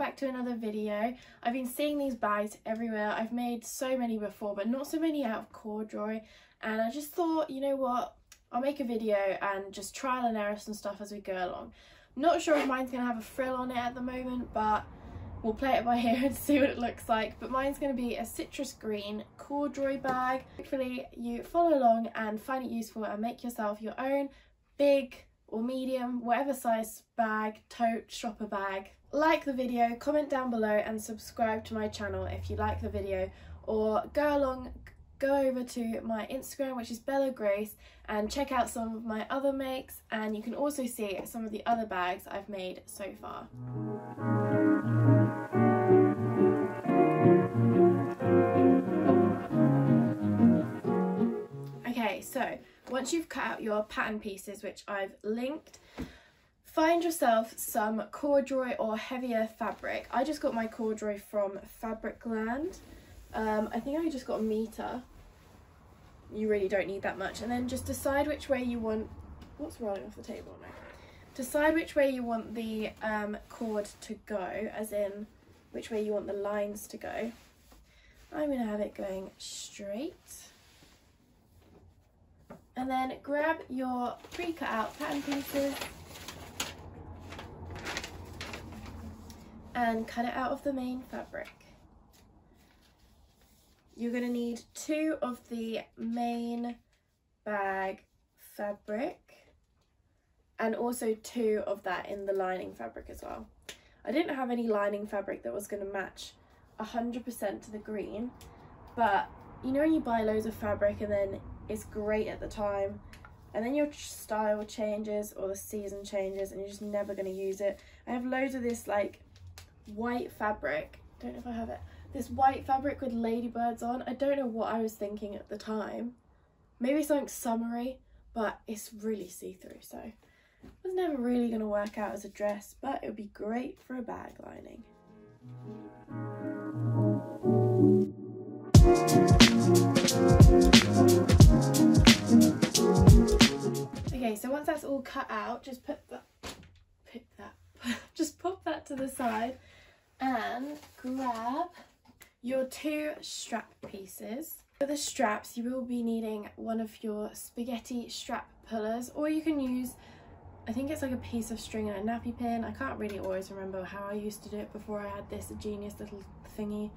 back to another video. I've been seeing these bags everywhere. I've made so many before, but not so many out of corduroy, and I just thought, you know what, I'll make a video and just trial and error some stuff as we go along. Not sure if mine's going to have a frill on it at the moment, but we'll play it by ear and see what it looks like. But mine's going to be a citrus green corduroy bag. Hopefully you follow along and find it useful and make yourself your own big or medium, whatever size bag, tote, shopper bag. Like the video, comment down below and subscribe to my channel if you like the video, or go over to my Instagram, which is Bella Grace, and check out some of my other makes, and you can also see some of the other bags I've made so far. Okay, so once you've cut out your pattern pieces, which I've linked, find yourself some corduroy or heavier fabric. I just got my corduroy from Fabricland. I think I just got a metre. You really don't need that much. And then just decide which way you want... What's rolling off the table now? Decide which way you want the cord to go, as in which way you want the lines to go. I'm going to have it going straight. And then grab your pre-cut out pattern pieces and cut it out of the main fabric. You're going to need 2 of the main bag fabric and also 2 of that in the lining fabric as well. I didn't have any lining fabric that was going to match 100% to the green, but you know when you buy loads of fabric and then it's great at the time and then your style changes or the season changes and you're just never going to use it. I have loads of this like white fabric, don't know if I have it, this white fabric with ladybirds on. I don't know what I was thinking at the time, maybe something summery, but it's really see-through, so it was never really going to work out as a dress, but it would be great for a bag lining. Okay, so once that's all cut out, just just pop that to the side and grab your 2 strap pieces. For the straps, you will be needing one of your spaghetti strap pullers, or you can use, I think it's like a piece of string and a nappy pin. I can't really always remember how I used to do it before I had this genius little thingy.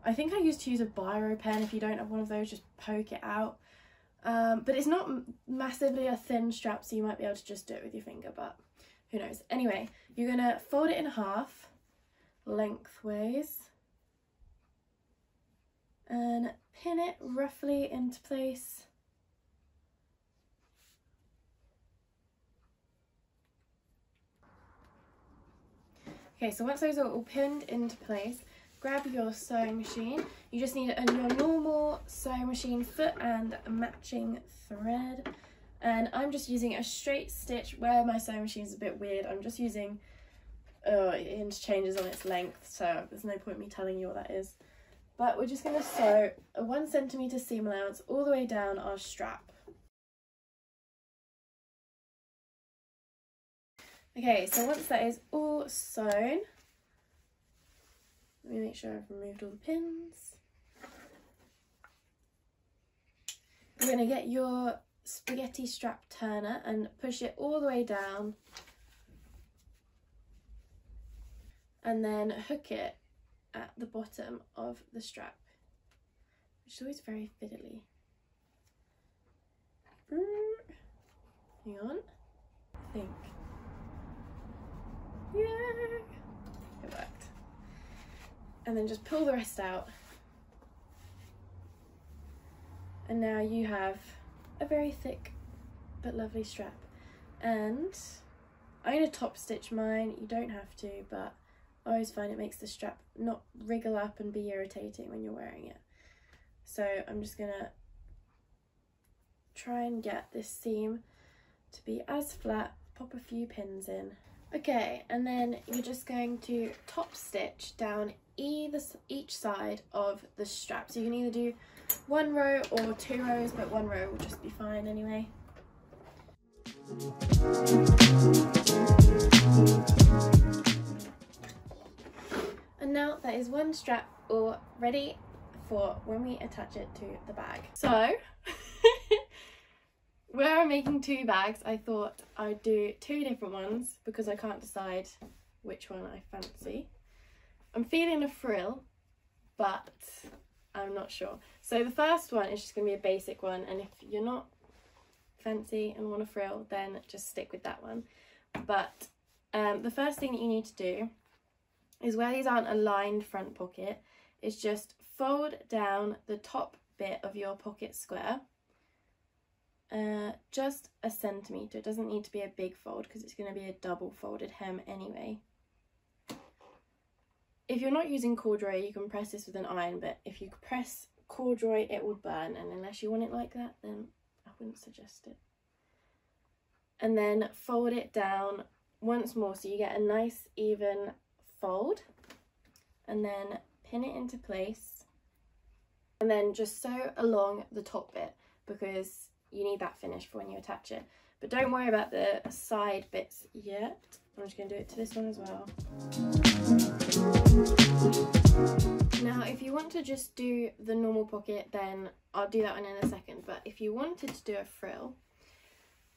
I think I used to use a biro pen. If you don't have one of those, just poke it out. But it's not massively a thin strap, so you might be able to just do it with your finger, but who knows. Anyway, you're gonna fold it in half lengthways and pin it roughly into place. Okay, so once those are all pinned into place, grab your sewing machine. You just need your normal sewing machine foot and matching thread. And I'm just using a straight stitch. Where my sewing machine is a bit weird, I'm just using, it interchanges on its length, so there's no point me telling you what that is. But we're just going to sew a 1 centimetre seam allowance all the way down our strap. Okay, so once that is all sewn, let me make sure I've removed all the pins. You're going to get your spaghetti strap turner and push it all the way down, and then hook it at the bottom of the strap, which is always very fiddly. Hang on, I think. Yeah, it worked. And then just pull the rest out, and now you have a very thick but lovely strap. And I'm going to top stitch mine. You don't have to, but I always find it makes the strap not wriggle up and be irritating when you're wearing it. So I'm just going to try and get this seam to be as flat, pop a few pins in. Okay, and then you're just going to top stitch down each side of the strap. So you can either do 1 row or 2 rows, but 1 row will just be fine anyway. strap all ready for when we attach it to the bag. So where I'm making 2 bags, I thought I'd do 2 different ones because I can't decide which one I fancy. I'm feeling a frill, but I'm not sure. So the first one is just going to be a basic one, and if you're not fancy and want a frill, then just stick with that one. But the first thing that you need to do is, where these aren't a lined front pocket, is just fold down the top bit of your pocket square just a centimetre. It doesn't need to be a big fold because it's going to be a double folded hem anyway. If you're not using corduroy, you can press this with an iron, but if you press corduroy it will burn, and unless you want it like that, then I wouldn't suggest it. And then fold it down once more so you get a nice even fold, and then pin it into place, and then just sew along the top bit because you need that finish for when you attach it. But don't worry about the side bits yet. I'm just going to do it to this one as well. Now if you want to just do the normal pocket, then I'll do that one in a second, but if you wanted to do a frill,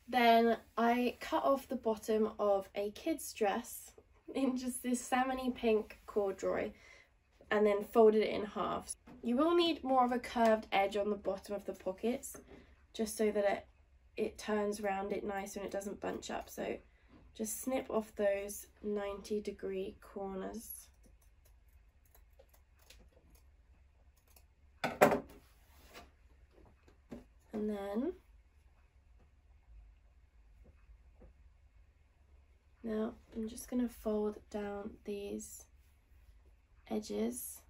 then I cut off the bottom of a kid's dress in just this salmony pink corduroy and then folded it in half. You will need more of a curved edge on the bottom of the pockets just so that it turns around it nice and it doesn't bunch up. So just snip off those 90-degree corners. And then now I'm just going to fold down these edges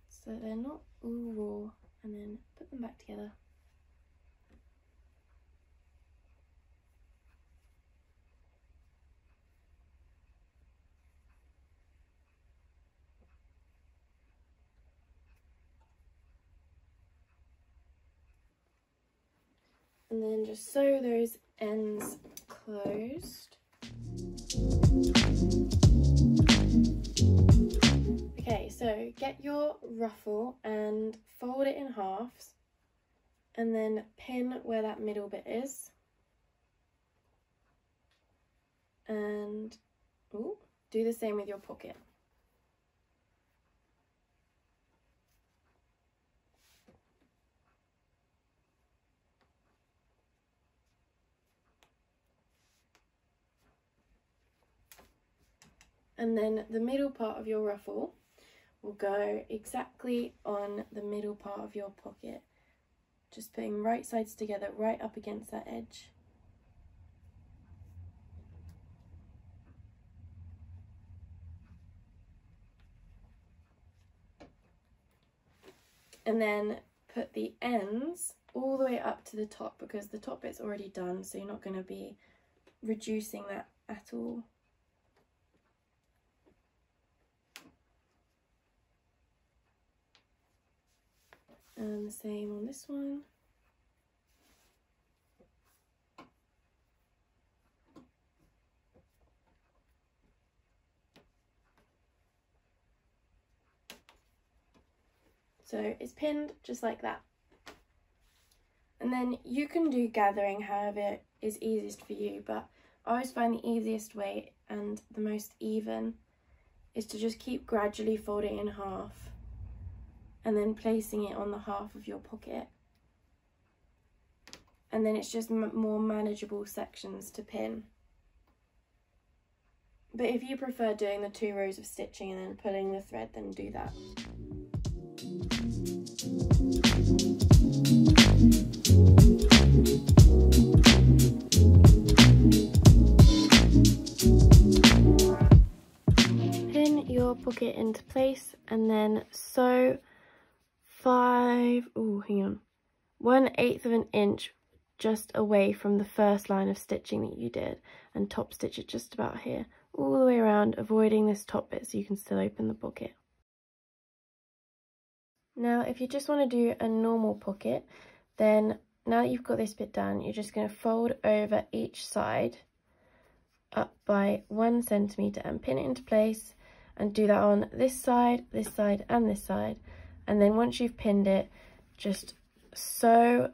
so they're not all raw, and then put them back together. And then just sew those ends closed. Okay, so get your ruffle and fold it in halves, and then pin where that middle bit is. And do the same with your pocket. And then the middle part of your ruffle will go exactly on the middle part of your pocket, just putting right sides together right up against that edge. And then put the ends all the way up to the top, because the top bit's already done, so you're not going to be reducing that at all. And the same on this one. So it's pinned just like that. And then you can do gathering however is easiest for you, but I always find the easiest way and the most even is to just keep gradually folding it in half and then placing it on the half of your pocket. And then it's just more manageable sections to pin. But if you prefer doing the 2 rows of stitching and then pulling the thread, then do that. Pin your pocket into place and then sew 1/8 of an inch just away from the first line of stitching that you did, and top stitch it just about here all the way around, avoiding this top bit so you can still open the pocket. Now if you just want to do a normal pocket, then now that you've got this bit done, you're just going to fold over each side up by 1 centimetre and pin it into place, and do that on this side and this side. And then once you've pinned it, just sew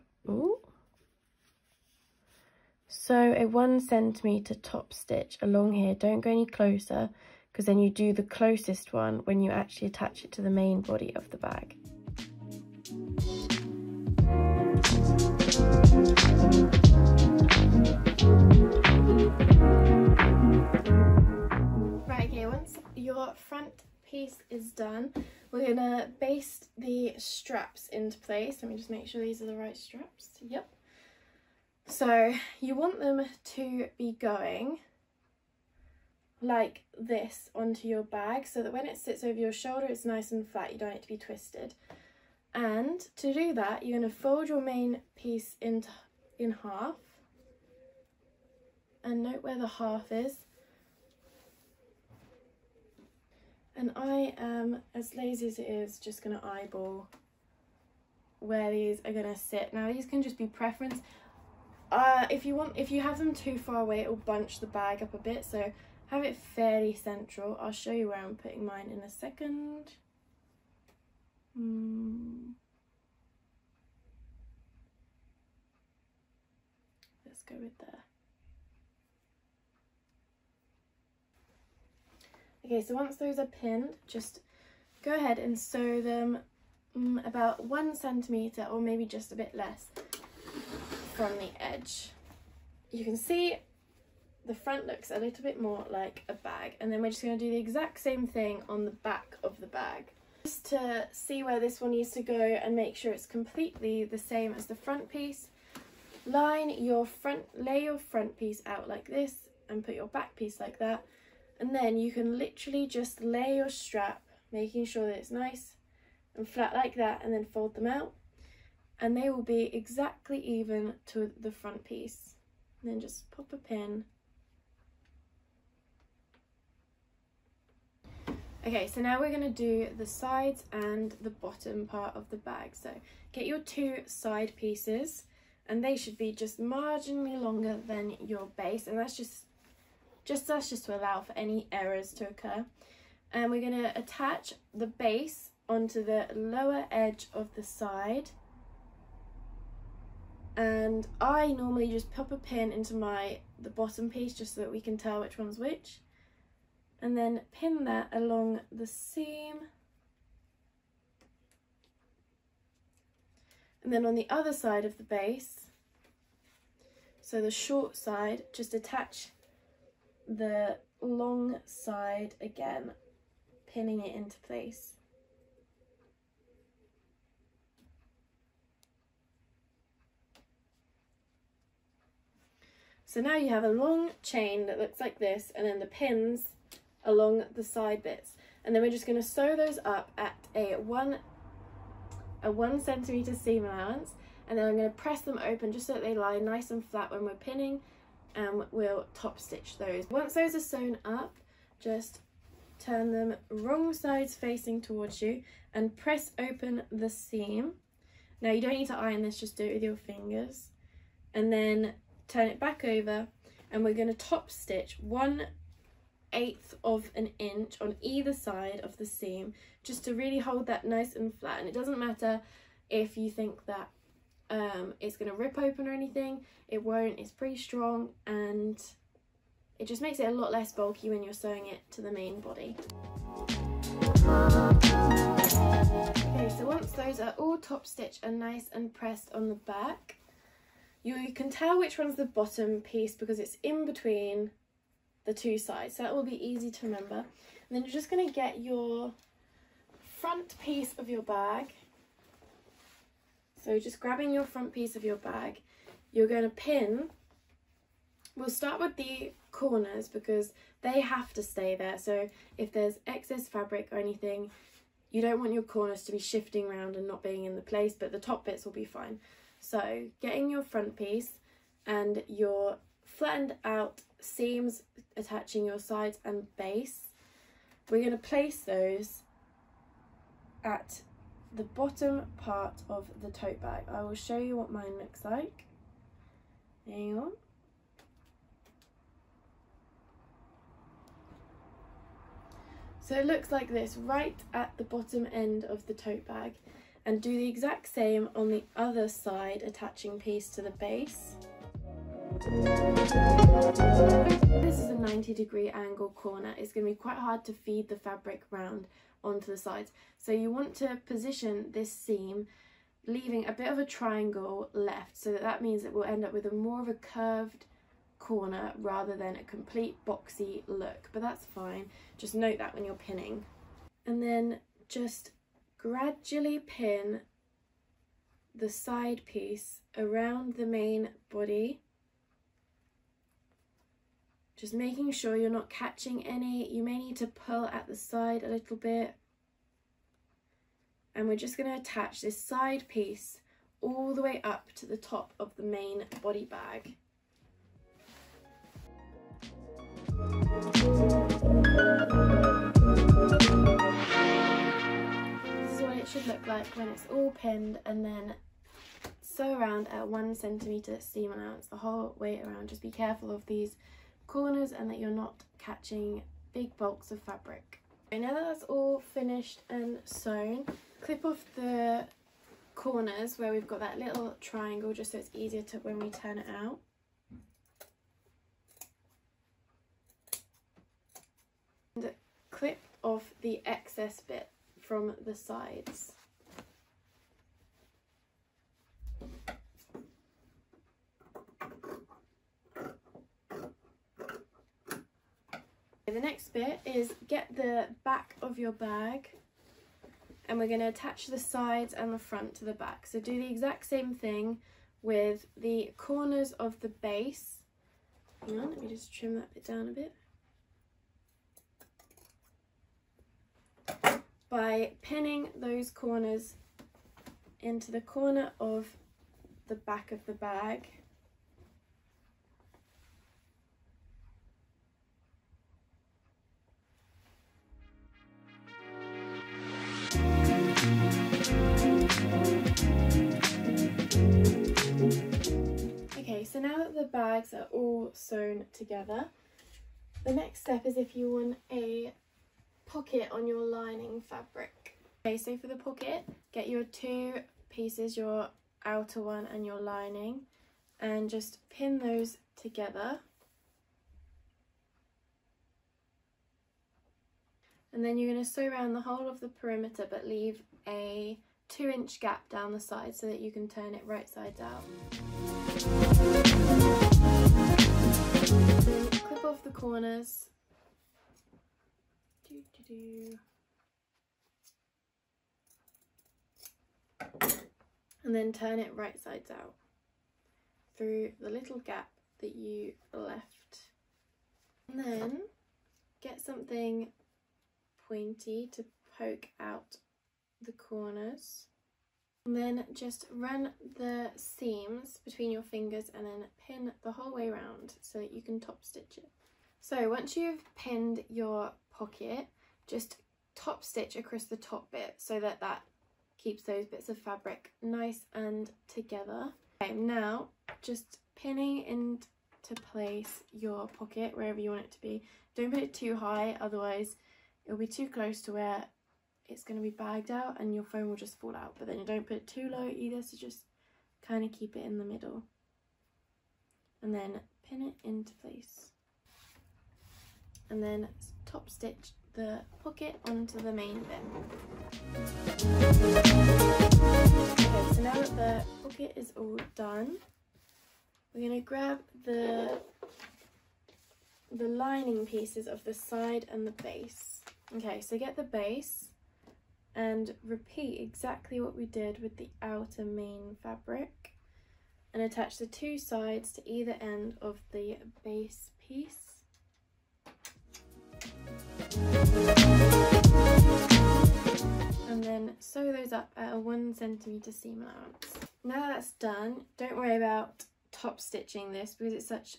a 1 centimetre top stitch along here. Don't go any closer, because then you do the closest one when you actually attach it to the main body of the bag. Right, okay, once your front piece is done, we're gonna baste the straps into place. Let me just make sure these are the right straps. Yep. So you want them to be going like this onto your bag, so that when it sits over your shoulder it's nice and flat, you don't need it to be twisted. And to do that, you're going to fold your main piece in half, and note where the half is. And I am, as lazy as it is, just going to eyeball where these are going to sit. Now these can just be preference. If you have them too far away, it will bunch the bag up a bit, so have it fairly central. I'll show you where I'm putting mine in a second. Let's go with there. Okay, so once those are pinned, just go ahead and sew them about 1 centimetre or maybe just a bit less from the edge. You can see the front looks a little bit more like a bag, and then we're just going to do the exact same thing on the back of the bag. Just to see where this one needs to go and make sure it's completely the same as the front piece, lay your front piece out like this and put your back piece like that, and then you can literally just lay your strap, making sure that it's nice and flat like that, and then fold them out, and they will be exactly even to the front piece. And then just pop a pin. Okay, so now we're going to do the sides and the bottom part of the bag. So get your 2 side pieces, and they should be just marginally longer than your base, and that's just to allow for any errors to occur. And we're going to attach the base onto the lower edge of the side, and I normally just pop a pin into the bottom piece just so that we can tell which one's which, and then pin that along the seam. And then on the other side of the base, so the short side, just attach the long side again, pinning it into place. So now you have a long chain that looks like this, and then the pins along the side bits, and then we're just going to sew those up at a 1 centimetre seam allowance, and then I'm going to press them open just so that they lie nice and flat when we're pinning, and we'll top stitch those. Once those are sewn up, just turn them wrong sides facing towards you and press open the seam. Now you don't need to iron this, just do it with your fingers, and then turn it back over, and we're going to top stitch 1/8 of an inch on either side of the seam, just to really hold that nice and flat. And it doesn't matter if you think that it's going to rip open or anything, it won't. It's pretty strong, and it just makes it a lot less bulky when you're sewing it to the main body. Okay, so once those are all top stitched and nice and pressed on the back, you can tell which one's the bottom piece because it's in between the 2 sides, so that will be easy to remember. And then you're just going to get your front piece of your bag. So just grabbing your front piece of your bag, you're going to pin. We'll start with the corners because they have to stay there, so if there's excess fabric or anything, you don't want your corners to be shifting around and not being in the place, but the top bits will be fine. So getting your front piece and your flattened out seams attaching your sides and base, we're going to place those at the bottom part of the tote bag. I will show you what mine looks like. Hang on. So it looks like this right at the bottom end of the tote bag, and do the exact same on the other side, attaching piece to the base. This is a 90-degree angle corner. It's going to be quite hard to feed the fabric round onto the sides. So you want to position this seam leaving a bit of a triangle left, so that means that we'll end up with a more of a curved corner rather than a complete boxy look, but that's fine. Just note that when you're pinning. And then just gradually pin the side piece around the main body, just making sure you're not catching any. You may need to pull at the side a little bit. And we're just going to attach this side piece all the way up to the top of the main body bag. This is what it should look like when it's all pinned, and then sew around at 1 centimetre seam allowance the whole way around. Just be careful of these corners and that you're not catching big bulks of fabric. Okay, now that that's all finished and sewn, clip off the corners where we've got that little triangle, just so it's easier to when we turn it out. And clip off the excess bit from the sides. The next bit is get the back of your bag, and we're going to attach the sides and the front to the back. So do the exact same thing with the corners of the base. Hang on, let me just trim that bit down a bit. By pinning those corners into the corner of the back of the bag. Okay, so now that the bags are all sewn together, the next step is if you want a pocket on your lining fabric. Okay, so for the pocket, get your 2 pieces, your outer one and your lining, and just pin those together. And then you're going to sew around the whole of the perimeter, but leave a 2-inch gap down the side so that you can turn it right sides out. Then clip off the corners. And then turn it right sides out through the little gap that you left. And then get something pointy to poke out the corners, and then just run the seams between your fingers and then pin the whole way around so that you can top stitch it. So once you've pinned your pocket, just top stitch across the top bit so that that keeps those bits of fabric nice and together. Okay, now just pinning into place your pocket wherever you want it to be. Don't put it too high, otherwise it'll be too close to where it's going to be bagged out and your foam will just fall out. But then you don't put it too low either, so just kind of keep it in the middle. And then pin it into place. And then top stitch the pocket onto the main bit. Okay, so now that the pocket is all done, we're going to grab the lining pieces of the side and the base. Okay, so get the base and repeat exactly what we did with the outer main fabric, and attach the 2 sides to either end of the base piece. And then sew those up at a 1 centimetre seam allowance. Now that's done, don't worry about top stitching this because it's such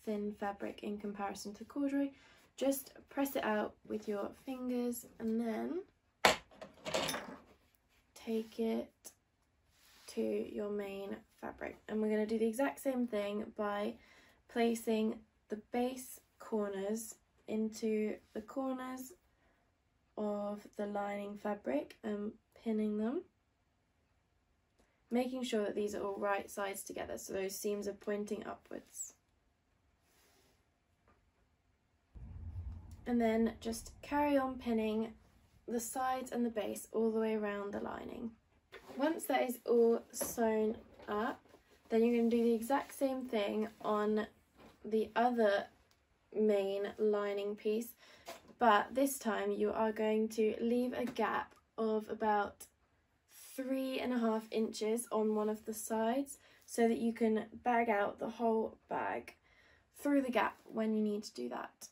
thin fabric in comparison to corduroy. Just press it out with your fingers and then take it to your main fabric. And we're going to do the exact same thing by placing the base corners into the corners of the lining fabric and pinning them, making sure that these are all right sides together, so those seams are pointing upwards. And then just carry on pinning the sides and the base all the way around the lining. Once that is all sewn up, then you're going to do the exact same thing on the other main lining piece, but this time you are going to leave a gap of about 3.5 inches on one of the sides so that you can bag out the whole bag through the gap when you need to do that.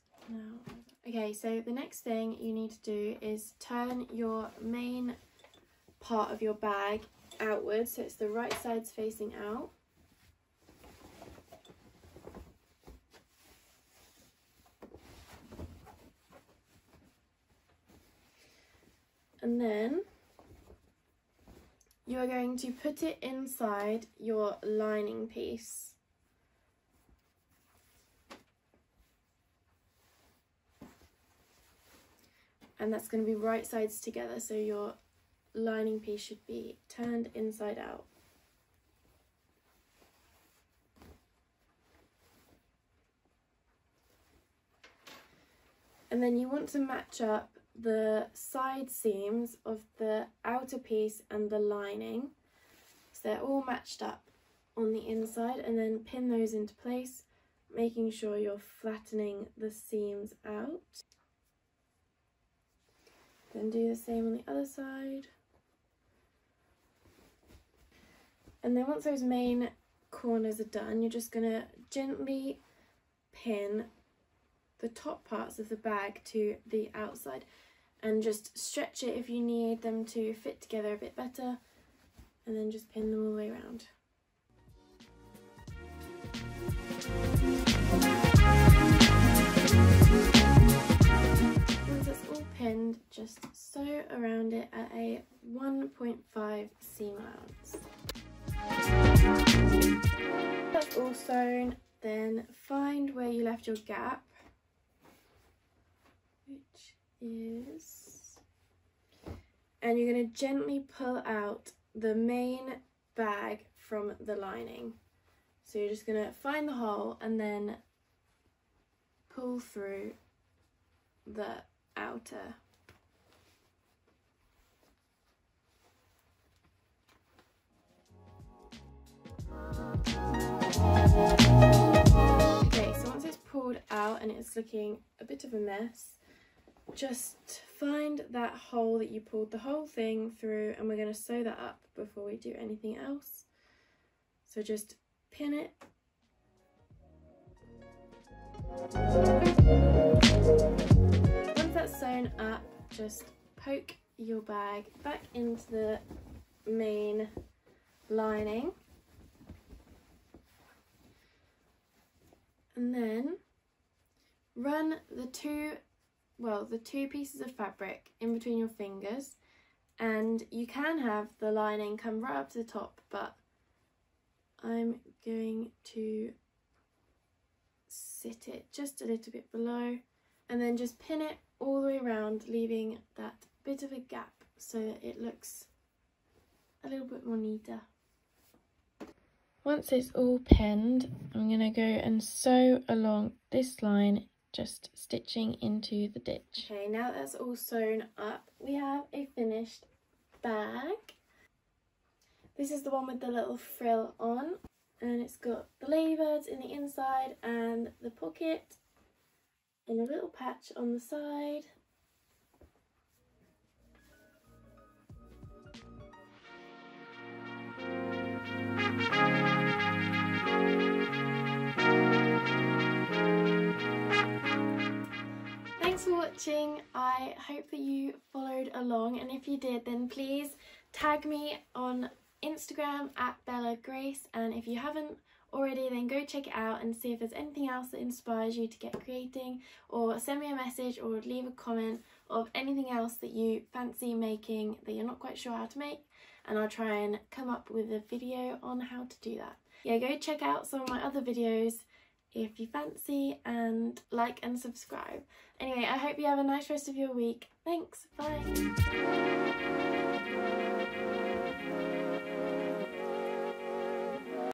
Okay, so the next thing you need to do is turn your main part of your bag outwards, so it's the right side's facing out. And then you are going to put it inside your lining piece. And that's going to be right sides together, so your lining piece should be turned inside out. And then you want to match up the side seams of the outer piece and the lining, so they're all matched up on the inside, and then pin those into place, making sure you're flattening the seams out. Then do the same on the other side. And then once those main corners are done, you're just going to gently pin the top parts of the bag to the outside and just stretch it if you need them to fit together a bit better, and then just pin them all the way around. Once it's all pinned, just sew around it at a 1.5 seam allowance. That's all sewn, then find where you left your gap, which is, and you're going to gently pull out the main bag from the lining. So you're just going to find the hole and then pull through the outer. Okay, so once it's pulled out and it's looking a bit of a mess, just find that hole that you pulled the whole thing through, and we're going to sew that up before we do anything else. So just pin it. Once that's sewn up, just poke your bag back into the main lining, and then run the two pieces of fabric in between your fingers, and you can have the lining come right up to the top, but I'm going to sit it just a little bit below, and then just pin it all the way around, leaving that bit of a gap so that it looks a little bit more neater. Once it's all pinned, I'm going to go and sew along this line, just stitching into the ditch. Okay, now that's all sewn up, we have a finished bag. This is the one with the little frill on, and it's got the ladybirds in the inside and the pocket and a little patch on the side. Thanks for watching. I hope that you followed along, and if you did, then please tag me on Instagram at Bella Grace, and if you haven't already, then go check it out and see if there's anything else that inspires you to get creating, or send me a message or leave a comment of anything else that you fancy making that you're not quite sure how to make, and I'll try and come up with a video on how to do that. Yeah, go check out some of my other videos if you fancy, and like and subscribe. Anyway, I hope you have a nice rest of your week. Thanks, bye.